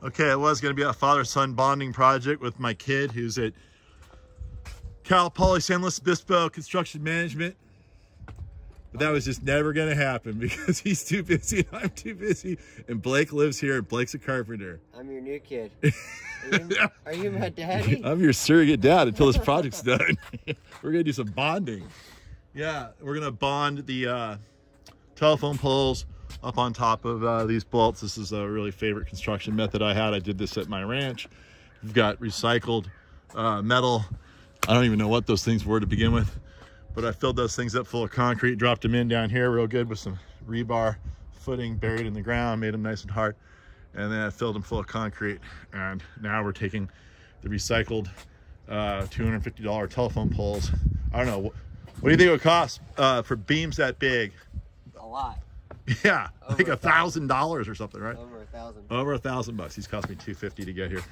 Okay, it was going to be a father-son bonding project with my kid who's at Cal Poly San Luis Obispo Construction Management. But that was just never going to happen because he's too busy and I'm too busy. And Blake lives here and Blake's a carpenter. I'm your new kid. Are you my daddy? I'm your surrogate dad until this project's done. We're going to do some bonding. Yeah, we're going to bond the telephone poles up on top of these bolts. This is a really favorite construction method I had. I did this at my ranch. We've got recycled metal. I don't even know what those things were to begin with, but I filled those things up full of concrete, dropped them in down here real good with some rebar footing buried in the ground, made them nice and hard, and then I filled them full of concrete. And now we're taking the recycled $250 telephone poles. I don't know, what do you think it would cost for beams that big? A lot. Yeah, over like $1,000 or something, right? Over 1,000. Over $1,000. He's cost me $250 to get here.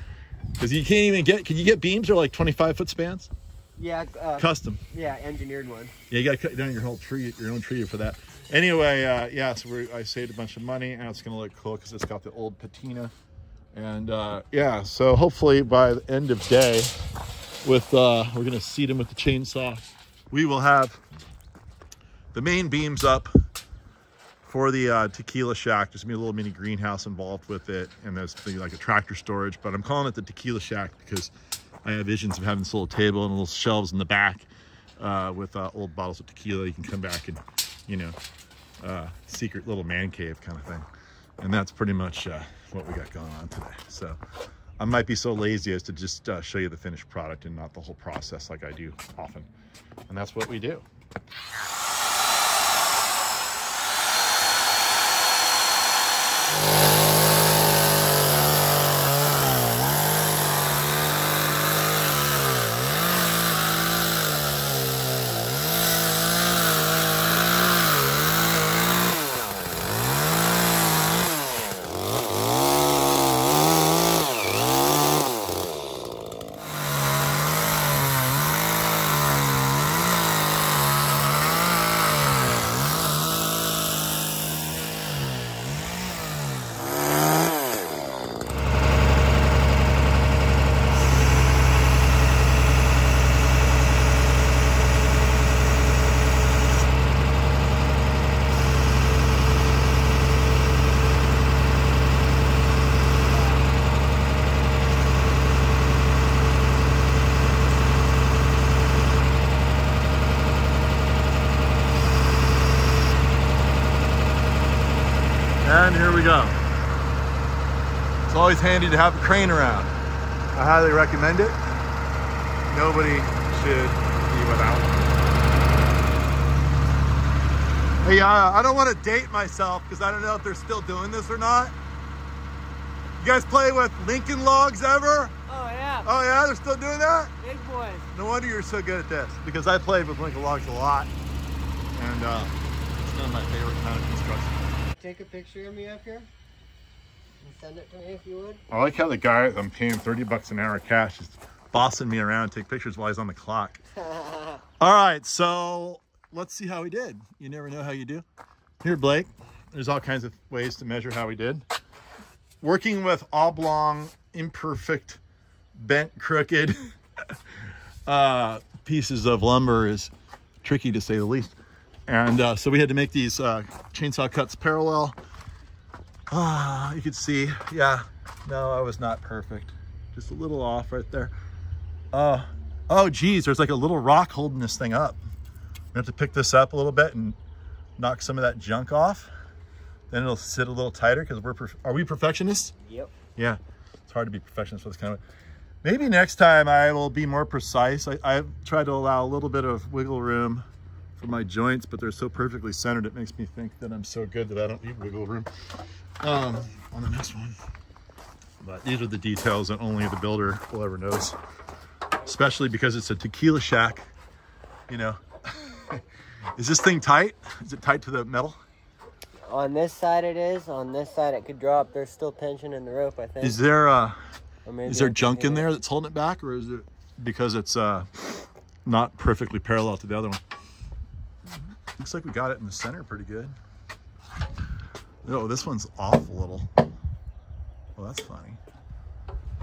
Because you can't even get, can you get beams that are like 25-foot spans? Yeah. Custom. Yeah, engineered one. Yeah, you got to cut down your whole tree, your own tree for that. Anyway, yeah, so I saved a bunch of money and it's going to look cool because it's got the old patina. And yeah, so hopefully by the end of day, with we're going to seed them with the chainsaw. We will have the main beams up for the Tequila shack. There's gonna be a little mini greenhouse involved with it, and there's like a tractor storage, but I'm calling it the Tequila shack because I have visions of having this little table and little shelves in the back with old bottles of tequila. You can come back and, you know, secret little man cave kind of thing. And that's pretty much what we got going on today. So I might be so lazy as to just show you the finished product and not the whole process like I do often. And that's what we do. And here we go. It's always handy to have a crane around. I highly recommend it. Nobody should be without one. Hey, I don't want to date myself because I don't know if they're still doing this or not. You guys play with Lincoln logs ever? Oh, yeah. Oh, yeah? They're still doing that? Big boys. No wonder you're so good at this, because I played with Lincoln logs a lot. And it's one of my favorite kind of construction. Take a picture of me up here and send it to me if you would. I like how the guy I'm paying 30 bucks an hour cash is bossing me around to take pictures while he's on the clock. All right, so let's see how he did. You never know how you do. Here, Blake, there's all kinds of ways to measure how he did. Working with oblong, imperfect, bent, crooked pieces of lumber is tricky to say the least. And so we had to make these chainsaw cuts parallel. You could see, yeah, no, I was not perfect. Just a little off right there. Oh, geez, there's like a little rock holding this thing up. We have to pick this up a little bit and knock some of that junk off. Then it'll sit a little tighter because are we perfectionists? Yep. Yeah, it's hard to be perfectionist with this kind of. Maybe next time I will be more precise. I've tried to allow a little bit of wiggle room for my joints, but they're so perfectly centered it makes me think that I'm so good that I don't need wiggle room on the next one. But these are the details that only the builder will ever notice, especially because it's a tequila shack, you know. Is this thing tight? Is it tight to the metal? On this side it is. On this side it could drop. There's still tension in the rope, I think. Is there junk in there that's holding it back, or is it because it's not perfectly parallel to the other one? Looks like we got it in the center pretty good. Oh, this one's off a little. Well, that's funny.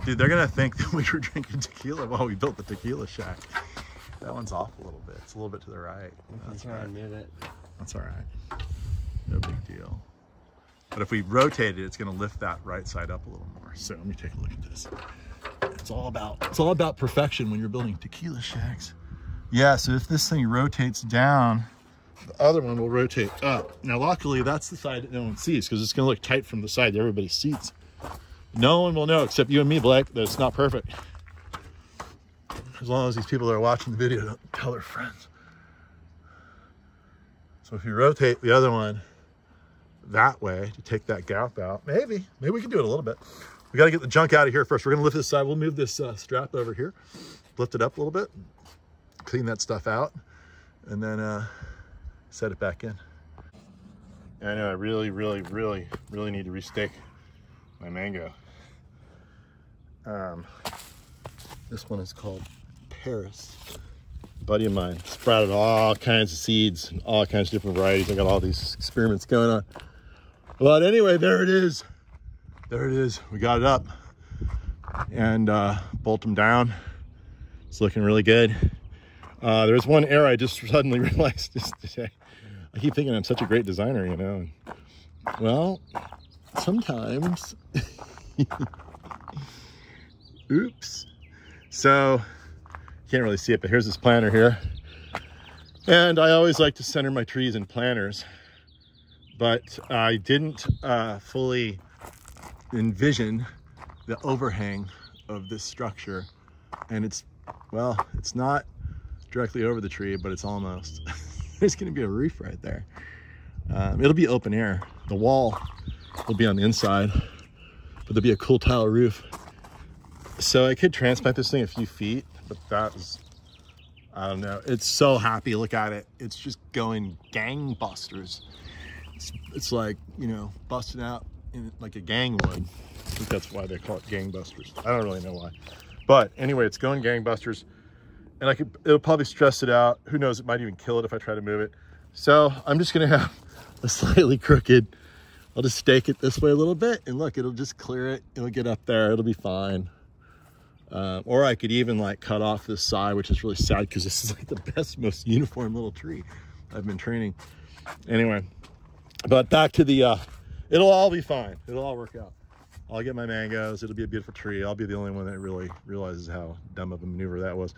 Dude, they're gonna think that we were drinking tequila while we built the tequila shack. That one's off a little bit. It's a little bit to the right. That's all right. Move it. That's all right. No big deal. But if we rotate it, it's gonna lift that right side up a little more. So let me take a look at this. It's all about perfection when you're building tequila shacks. Yeah, so if this thing rotates down, the other one will rotate up. Now, luckily, that's the side that no one sees because it's gonna look tight from the side that everybody sees. No one will know except you and me, Blake, that it's not perfect. As long as these people that are watching the video don't tell their friends. So if you rotate the other one that way to take that gap out, maybe we can do it a little bit. We got to get the junk out of here first. We're going to lift this side. We'll move this strap over here, lift it up a little bit, clean that stuff out, and then set it back in. I know I really need to restake my mango. This one is called Paris. A buddy of mine sprouted all kinds of seeds and all kinds of different varieties. I got all these experiments going on. But anyway, there it is. There it is. We got it up and bolt them down. It's looking really good. There's one error I just suddenly realized just today. I keep thinking I'm such a great designer, you know. Well, sometimes. Oops. So, you can't really see it, but here's this planter here. And I always like to center my trees in planters, but I didn't fully envision the overhang of this structure. And it's, well, it's not directly over the tree, but it's almost. There's gonna be a roof right there. It'll be open air. The wall will be on the inside, but there'll be a cool tile roof. So I could transplant this thing a few feet, but that was, I don't know. It's so happy, look at it. It's just going gangbusters. It's like, you know, busting out in like a gang would. I think that's why they call it gangbusters. I don't really know why. But anyway, it's going gangbusters. And it'll probably stress it out. Who knows, it might even kill it if I try to move it. So I'm just gonna have a slightly crooked, I'll just stake it this way a little bit and look, it'll just clear it. It'll get up there, it'll be fine. Or I could even like cut off this side, which is really sad because this is like the best, most uniform little tree I've been training. Anyway, but back to the, it'll all be fine. It'll all work out. I'll get my mangoes. It'll be a beautiful tree. I'll be the only one that really realizes how dumb of a maneuver that was.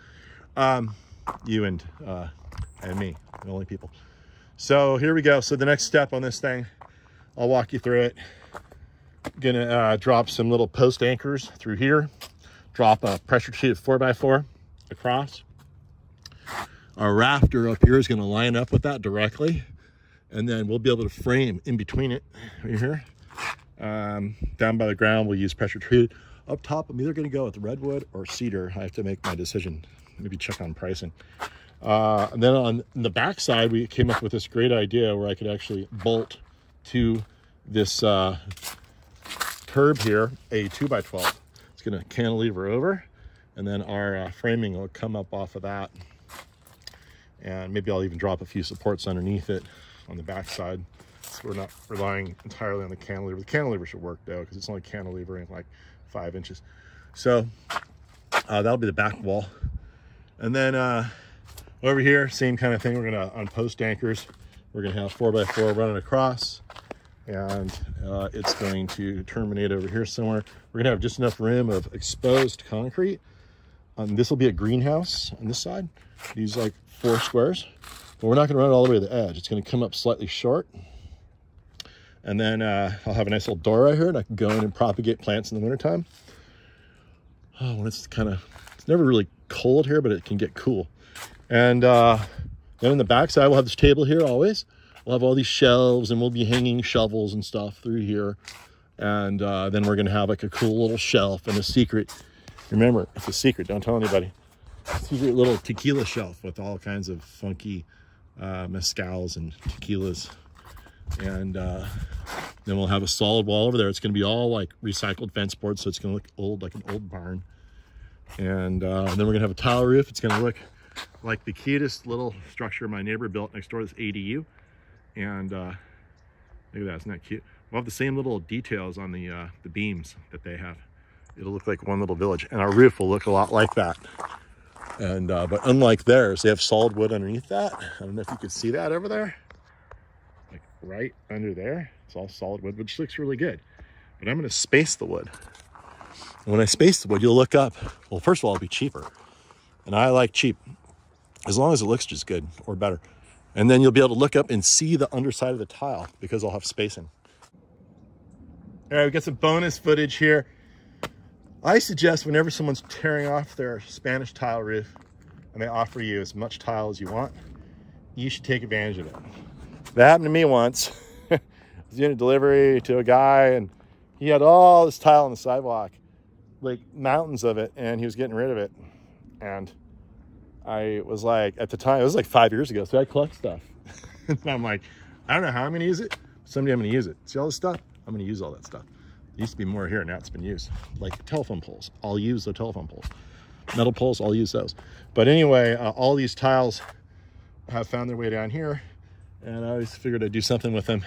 You and me, the only people. So here we go. So the next step on this thing, I'll walk you through it. Gonna drop some little post anchors through here. Drop a pressure treated 4x4 across. Our rafter up here is going to line up with that directly, and then we'll be able to frame in between it right here. Down by the ground, we'll use pressure treated. Up top, I'm either going to go with redwood or cedar. I have to make my decision. Maybe check on pricing. And then on the back side, we came up with this great idea where I could actually bolt to this curb here a 2x12. Going to cantilever over, and then our framing will come up off of that, and maybe I'll even drop a few supports underneath it on the back side, so we're not relying entirely on the cantilever. The cantilever should work though, because it's only cantilevering like 5 inches. So that'll be the back wall, and then over here, same kind of thing. We're gonna, on post anchors, we're gonna have 4x4 running across, and it's going to terminate over here somewhere. We're gonna have just enough room of exposed concrete. This will be a greenhouse on this side. These like 4 squares, but we're not gonna run it all the way to the edge. It's gonna come up slightly short. And then I'll have a nice little door right here, and I can go in and propagate plants in the wintertime. Oh, when it's never really cold here, but it can get cool. And then in the back side, we'll have this table here always. We'll have all these shelves, and we'll be hanging shovels and stuff through here. And then we're gonna have like a cool little shelf and a secret, remember, it's a secret, don't tell anybody. Secret little tequila shelf with all kinds of funky mezcals and tequilas. And then we'll have a solid wall over there. It's gonna be all like recycled fence board, so it's gonna look old, like an old barn. And then we're gonna have a tile roof. It's gonna look like the cutest little structure my neighbor built next door, this ADU. And look at that, isn't that cute? We'll have the same little details on the beams that they have. It'll look like one little village, and our roof will look a lot like that. And but unlike theirs, they have solid wood underneath that. I don't know if you can see that over there, like right under there. It's all solid wood, which looks really good. But I'm going to space the wood. And when I space the wood, you'll look up. Well, first of all, it'll be cheaper, and I like cheap as long as it looks just good or better. And then you'll be able to look up and see the underside of the tile because I'll have spacing. All right, we got some bonus footage here. I suggest whenever someone's tearing off their Spanish tile roof and they offer you as much tile as you want, you should take advantage of it. That happened to me once. I was doing a delivery to a guy and he had all this tile on the sidewalk, like mountains of it, and he was getting rid of it. And I was like, at the time, it was like 5 years ago, so I collect stuff. And I'm like, I don't know how I'm gonna use it. Someday I'm gonna use it. See all this stuff? I'm gonna use all that stuff. There used to be more here, now it's been used. Like telephone poles, I'll use the telephone poles. Metal poles, I'll use those. But anyway, all these tiles have found their way down here, and I always figured I'd do something with them.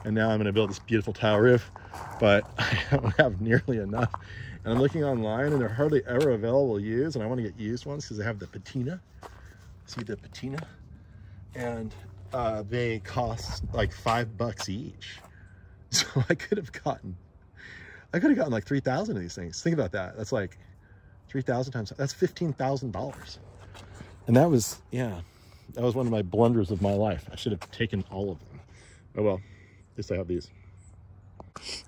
And now I'm gonna build this beautiful tile roof, but I don't have nearly enough. And I'm looking online and they're hardly ever available to use, and I wanna get used ones because they have the patina. See the patina? And they cost like $5 each. So I could have gotten like 3,000 of these things. Think about that. That's like 3,000 times, that's $15,000. And that was, yeah, that was one of my blunders of my life. I should have taken all of them. Oh well, at least I have these.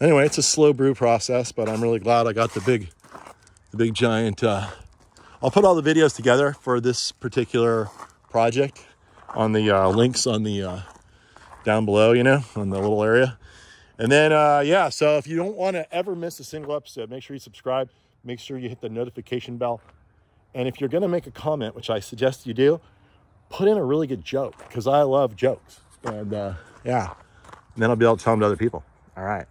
Anyway, it's a slow brew process, but I'm really glad I got the big giant, I'll put all the videos together for this particular project on the links on the down below, you know, on the little area. And then, yeah, so if you don't want to ever miss a single episode, make sure you subscribe. Make sure you hit the notification bell. And if you're going to make a comment, which I suggest you do, put in a really good joke, because I love jokes. And, yeah, and then I'll be able to tell them to other people. All right.